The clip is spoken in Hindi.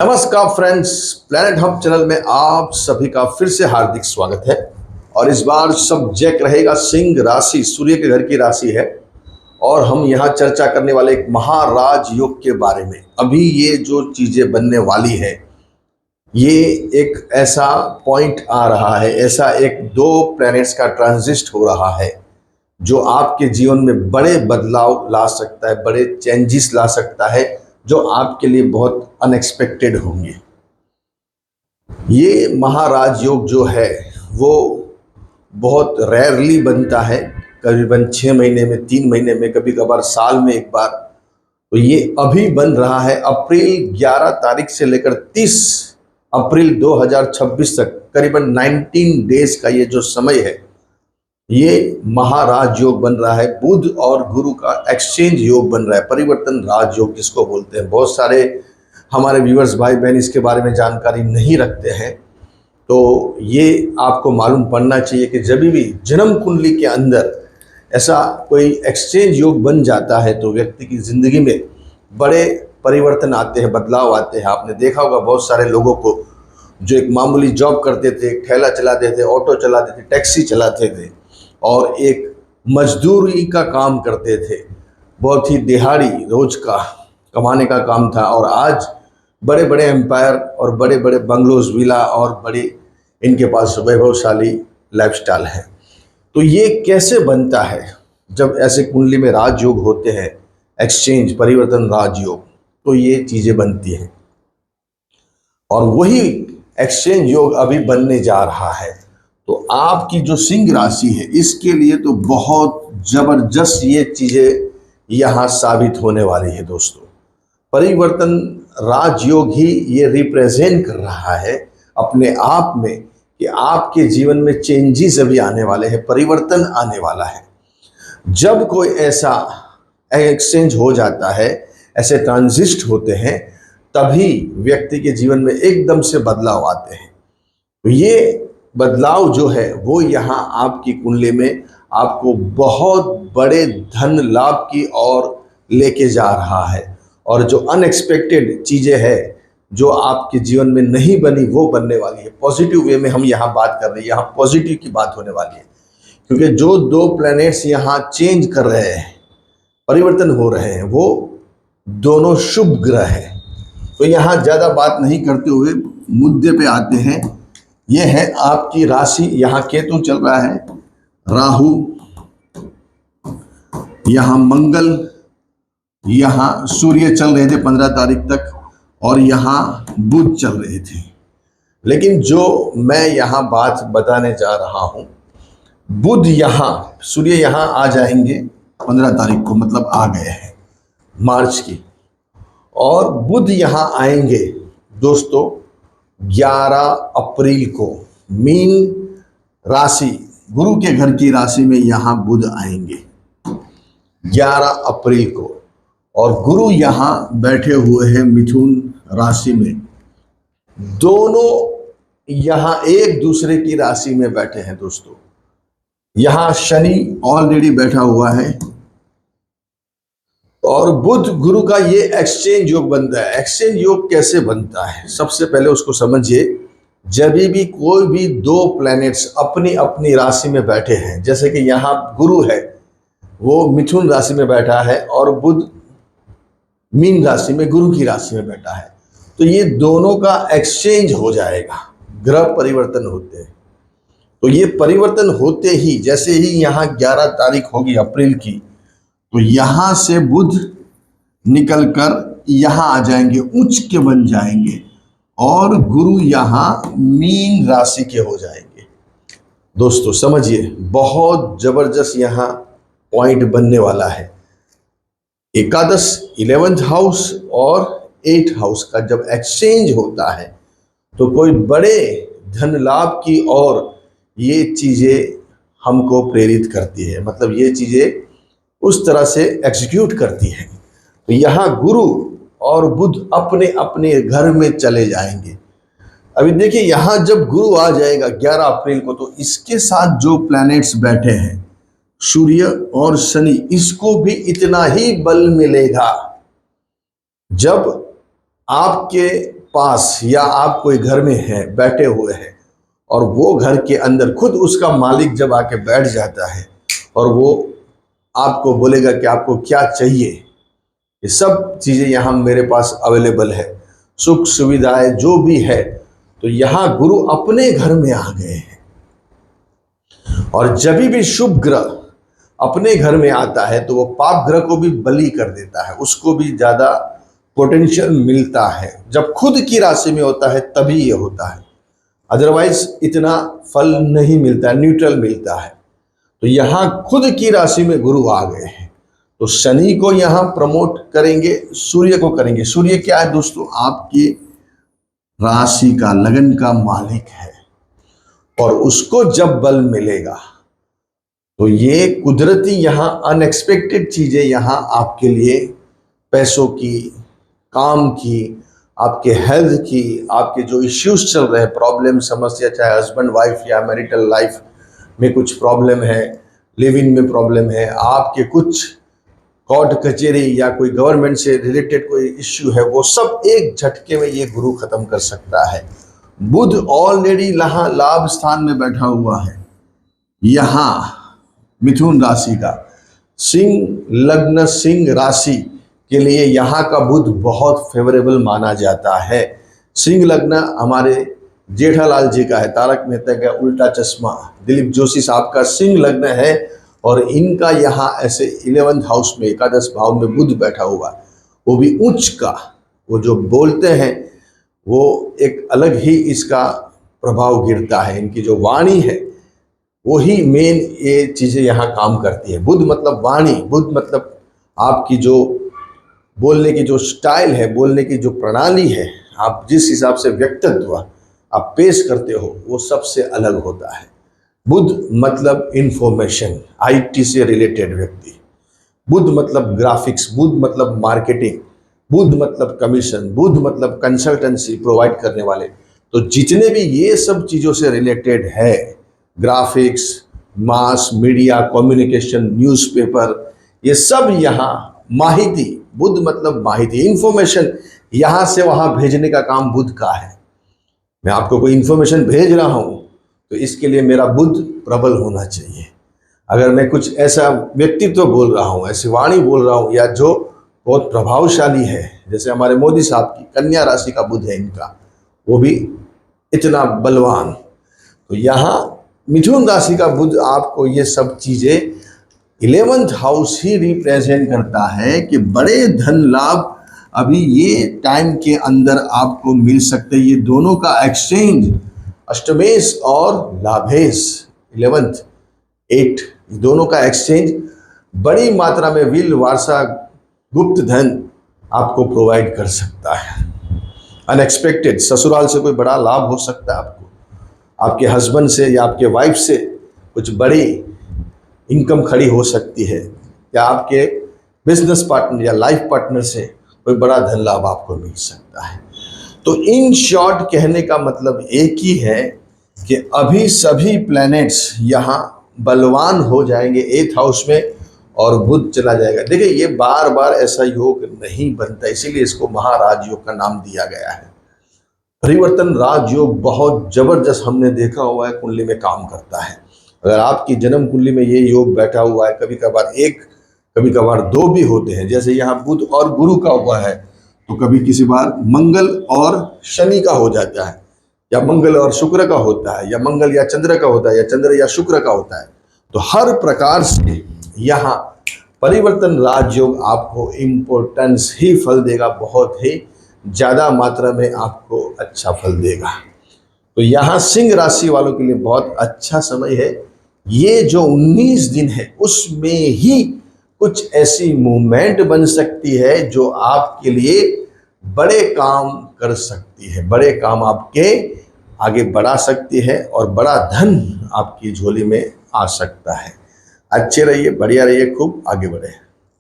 नमस्कार फ्रेंड्स, प्लैनेट हब चैनल में आप सभी का फिर से हार्दिक स्वागत है। और इस बार सब्जेक्ट रहेगा सिंह राशि, सूर्य के घर की राशि है। और हम यहाँ चर्चा करने वाले एक महाराज योग के बारे में। अभी ये जो चीजें बनने वाली है, ये एक ऐसा पॉइंट आ रहा है, ऐसा एक दो प्लैनेट्स का ट्रांजिट हो रहा है जो आपके जीवन में बड़े बदलाव ला सकता है, बड़े चेंजेस ला सकता है, जो आपके लिए बहुत अनएक्सपेक्टेड होंगे। ये महाराज योग जो है वो बहुत रेयरली बनता है, करीबन 6 महीने में, 3 महीने में, कभी कभार साल में एक बार। तो ये अभी बन रहा है अप्रैल 11 तारीख से लेकर 30 अप्रैल 2026 तक, करीबन 19 डेज का ये जो समय है, ये महाराज योग बन रहा है। बुध और गुरु का एक्सचेंज योग बन रहा है, परिवर्तन राज योग जिसको बोलते हैं। बहुत सारे हमारे व्यूअर्स भाई बहन इसके बारे में जानकारी नहीं रखते हैं, तो ये आपको मालूम पड़ना चाहिए कि जब भी जन्म कुंडली के अंदर ऐसा कोई एक्सचेंज योग बन जाता है तो व्यक्ति की जिंदगी में बड़े परिवर्तन आते हैं, बदलाव आते हैं। आपने देखा होगा बहुत सारे लोगों को जो एक मामूली जॉब करते थे, ठेला चलाते थे, ऑटो चलाते थे, टैक्सी चलाते थे और एक मजदूरी का काम करते थे, बहुत ही दिहाड़ी रोज का कमाने का काम था, और आज बड़े बड़े एम्पायर और बड़े बड़े बंगलोज, विला और बड़ी इनके पास वैभवशाली लाइफस्टाइल है। तो ये कैसे बनता है? जब ऐसे कुंडली में राजयोग होते हैं, एक्सचेंज परिवर्तन राजयोग, तो ये चीजें बनती हैं। और वही एक्सचेंज योग अभी बनने जा रहा है। तो आपकी जो सिंह राशि है, इसके लिए तो बहुत जबरदस्त ये चीजें यहाँ साबित होने वाली है दोस्तों। परिवर्तन राजयोग ही ये रिप्रेजेंट कर रहा है अपने आप में कि आपके जीवन में चेंजेस अभी आने वाले हैं, परिवर्तन आने वाला है। जब कोई ऐसा एक्सचेंज हो जाता है, ऐसे ट्रांजिट होते हैं, तभी व्यक्ति के जीवन में एकदम से बदलाव आते हैं। तो ये बदलाव जो है वो यहाँ आपकी कुंडली में आपको बहुत बड़े धन लाभ की ओर लेके जा रहा है। और जो अनएक्सपेक्टेड चीजें हैं जो आपके जीवन में नहीं बनी, वो बनने वाली है। पॉजिटिव वे में हम यहाँ बात कर रहे हैं, यहाँ पॉजिटिव की बात होने वाली है, क्योंकि जो दो प्लैनेट्स यहाँ चेंज कर रहे हैं, परिवर्तन हो रहे हैं, वो दोनों शुभ ग्रह हैं। तो यहाँ ज्यादा बात नहीं करते हुए मुद्दे पे आते हैं। ये है आपकी राशि, यहाँ केतु चल रहा है, राहु, यहाँ मंगल, यहाँ सूर्य चल रहे थे 15 तारीख तक, और यहाँ बुध चल रहे थे। लेकिन जो मैं यहाँ बात बताने जा रहा हूँ, बुध यहाँ, सूर्य यहाँ आ जाएंगे 15 तारीख को, मतलब आ गए हैं मार्च की, और बुध यहाँ आएंगे दोस्तों 11 अप्रैल को। मीन राशि, गुरु के घर की राशि में यहाँ बुध आएंगे 11 अप्रैल को, और गुरु यहाँ बैठे हुए हैं मिथुन राशि में। दोनों यहाँ एक दूसरे की राशि में बैठे हैं दोस्तों। यहाँ शनि ऑलरेडी बैठा हुआ है, और बुध गुरु का ये एक्सचेंज योग बनता है। एक्सचेंज योग कैसे बनता है, सबसे पहले उसको समझिए। जब भी कोई भी दो प्लैनेट्स अपनी अपनी राशि में बैठे हैं, जैसे कि यहाँ गुरु है, वो मिथुन राशि में बैठा है, और बुध मीन राशि में, गुरु की राशि में बैठा है, तो ये दोनों का एक्सचेंज हो जाएगा। ग्रह परिवर्तन होते हैं। तो ये परिवर्तन होते ही, जैसे ही यहाँ 11 तारीख होगी अप्रैल की, तो यहाँ से बुध निकलकर यहाँ आ जाएंगे, उच्च के बन जाएंगे, और गुरु यहाँ मीन राशि के हो जाएंगे। दोस्तों समझिए, बहुत जबरदस्त यहाँ पॉइंट बनने वाला है। एकादश 11th हाउस और 8th हाउस का जब एक्सचेंज होता है, तो कोई बड़े धन लाभ की ओर ये चीजें हमको प्रेरित करती है, मतलब ये चीजें उस तरह से एग्जीक्यूट करती है। तो यहाँ गुरु और बुध अपने अपने घर में चले जाएंगे। अभी देखिए, यहाँ जब गुरु आ जाएगा 11 अप्रैल को, तो इसके साथ जो प्लैनेट्स बैठे हैं, सूर्य और शनि, इसको भी इतना ही बल मिलेगा। जब आपके पास या आप कोई घर में हैं, बैठे हुए हैं, और वो घर के अंदर खुद उसका मालिक जब आके बैठ जाता है और वो आपको बोलेगा कि आपको क्या चाहिए, ये सब चीज़ें यहाँ मेरे पास अवेलेबल है, सुख सुविधाएं जो भी है, तो यहाँ गुरु अपने घर में आ गए हैं। और जब भी शुभ ग्रह अपने घर में आता है तो वो पाप ग्रह को भी बलि कर देता है, उसको भी ज़्यादा पोटेंशियल मिलता है। जब खुद की राशि में होता है तभी ये होता है, अदरवाइज इतना फल नहीं मिलता, न्यूट्रल मिलता है। तो यहाँ खुद की राशि में गुरु आ गए हैं, तो शनि को यहाँ प्रमोट करेंगे, सूर्य को करेंगे। सूर्य क्या है दोस्तों? आपकी राशि का, लगन का मालिक है, और उसको जब बल मिलेगा तो ये कुदरती यहाँ अनएक्सपेक्टेड चीजें यहाँ आपके लिए, पैसों की, काम की, आपके हेल्थ की, आपके जो इश्यूज चल रहे हैं, प्रॉब्लम, समस्या, चाहे हस्बैंड वाइफ या मैरिटल लाइफ में कुछ प्रॉब्लम है, लिव इन में प्रॉब्लम है, आपके कुछ कोर्ट कचहरी या कोई गवर्नमेंट से रिलेटेड कोई इश्यू है, वो सब एक झटके में ये गुरु खत्म कर सकता है। बुध ऑलरेडी लाभ स्थान में बैठा हुआ है, यहाँ मिथुन राशि का, सिंह लग्न, सिंह राशि के लिए यहाँ का बुध बहुत फेवरेबल माना जाता है। सिंह लग्न हमारे जेठालाल जी का है, तारक मेहता का उल्टा चश्मा, दिलीप जोशी साहब का सिंह लग्न है, और इनका यहाँ ऐसे 11th हाउस में, एकादश भाव में बुध बैठा हुआ, वो भी उच्च का। वो जो बोलते हैं वो एक अलग ही इसका प्रभाव गिरता है, इनकी जो वाणी है वही मेन ये चीज़ें यहाँ काम करती है। बुध मतलब वाणी, बुध मतलब आपकी जो बोलने की जो स्टाइल है, बोलने की जो प्रणाली है, आप जिस हिसाब से व्यक्तित्व आप पेश करते हो वो सबसे अलग होता है। बुध मतलब इंफॉर्मेशन, आईटी से रिलेटेड व्यक्ति, बुध मतलब ग्राफिक्स, बुध मतलब मार्केटिंग, बुध मतलब कमीशन, बुध मतलब कंसल्टेंसी प्रोवाइड करने वाले। तो जितने भी ये सब चीज़ों से रिलेटेड है, graphics, mass media, communication, newspaper, ये सब यहाँ माहिती, बुध मतलब माहिती, इंफॉर्मेशन यहाँ से वहाँ भेजने का काम बुध का है। मैं आपको कोई इंफॉर्मेशन भेज रहा हूँ तो इसके लिए मेरा बुध प्रबल होना चाहिए। अगर मैं कुछ ऐसा व्यक्तित्व बोल रहा हूँ, ऐसी वाणी बोल रहा हूँ, या जो बहुत प्रभावशाली है, जैसे हमारे मोदी साहब की कन्या राशि का बुध है इनका, वो भी इतना बलवान, तो यहाँ मिथुन राशि का बुध आपको ये सब चीजें 11th हाउस ही रिप्रेजेंट करता है कि बड़े धन लाभ अभी ये टाइम के अंदर आपको मिल सकते हैं। ये दोनों का एक्सचेंज, अष्टमेश और लाभेश, 11th 8, दोनों का एक्सचेंज बड़ी मात्रा में विल, वारसा, गुप्त धन आपको प्रोवाइड कर सकता है। अनएक्सपेक्टेड ससुराल से कोई बड़ा लाभ हो सकता है आपको, आपके हस्बैंड से या आपके वाइफ से कुछ बड़ी इनकम खड़ी हो सकती है, या आपके बिजनेस पार्टनर या लाइफ पार्टनर से कोई बड़ा धन लाभ आपको मिल सकता है। तो इन शॉर्ट कहने का मतलब एक ही है कि अभी सभी प्लैनेट्स यहाँ बलवान हो जाएंगे 8th हाउस में, और बुध चला जाएगा। देखिए ये बार बार ऐसा योग नहीं बनता, इसीलिए इसको महाराज योग का नाम दिया गया है। परिवर्तन राजयोग बहुत जबरदस्त हमने देखा हुआ है, कुंडली में काम करता है। अगर आपकी जन्म कुंडली में ये योग बैठा हुआ है, कभी कभार एक, कभी कभार दो भी होते हैं, जैसे यहाँ बुध और गुरु का हुआ है, तो कभी किसी बार मंगल और शनि का हो जाता है, या मंगल और शुक्र का होता है, या मंगल या चंद्र का होता है, या चंद्र या शुक्र का होता है। तो हर प्रकार से यहाँ परिवर्तन राजयोग आपको इम्पोर्टेंस ही फल देगा, बहुत ही ज़्यादा मात्रा में आपको अच्छा फल देगा। तो यहाँ सिंह राशि वालों के लिए बहुत अच्छा समय है। ये जो 19 दिन है उसमें ही कुछ ऐसी मूवमेंट बन सकती है जो आपके लिए बड़े काम कर सकती है, बड़े काम आपके आगे बढ़ा सकती है, और बड़ा धन आपकी झोली में आ सकता है। अच्छे रहिए, बढ़िया रहिए, खूब आगे बढ़े।